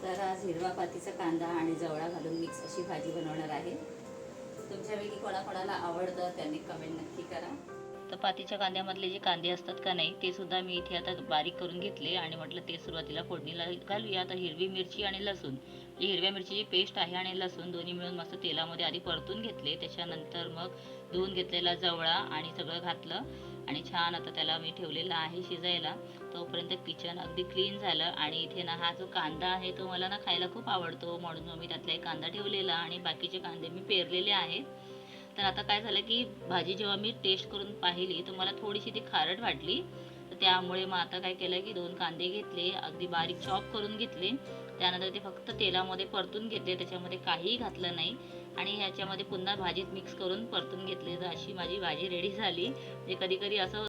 तर आज हिरवा पातीचा कांदा आणि जवळा घालून मिक्स अशी भाजी बनवणार आहे। तुमच्यापैकी कोणाकोणाला आवडतं त्यांनी कमेंट नक्की करा। तर पातीच्या कांद्यामधले जे कांदे असतात का नाही ते सुद्धा मी इथे आता बारीक करून घेतले आणि म्हटलं ते सुरुवातीला फोडणीला घालूया। आता हिरवी मिरची आणि लसूण, ही हिरव्या मिरचीची पेस्ट आहे आणि लसूण दोन्ही मिळून मस्त तेलामध्ये आधी परतून घेतले। त्याच्यानंतर मग धुवून घेतलेला जवळा आणि सगळं घातलं आणि छान आता त्याला मी ठेवलेला आहे शिजायला। तोपर्यंत किचन अगदी क्लीन झालं आणि इथे ना हा जो कांदा आहे तो मला ना खायला खूप आवडतो, म्हणून मी त्यातला एक कांदा ठेवलेला आणि बाकीचे कांदे मी पेरलेले आहेत। तर आता काय झालं की भाजी जेव्हा मी टेस्ट करून पाहिली तर मला थोडीशी ती खारट वाटली। तर त्यामुळे मग आता काय केलं की 2 कांदे घेतले, अगदी बारीक चॉप करून घेतले। त्यानंतर ते फक्त तेलामध्ये परतून घेतले, त्याच्यामध्ये काहीही घातलं नाही आणि ह्याच्यामध्ये पुन्हा भाजीत मिक्स करून परतून घेतले। तर अशी माझी भाजी रेडी झाली। म्हणजे कधी कधी असं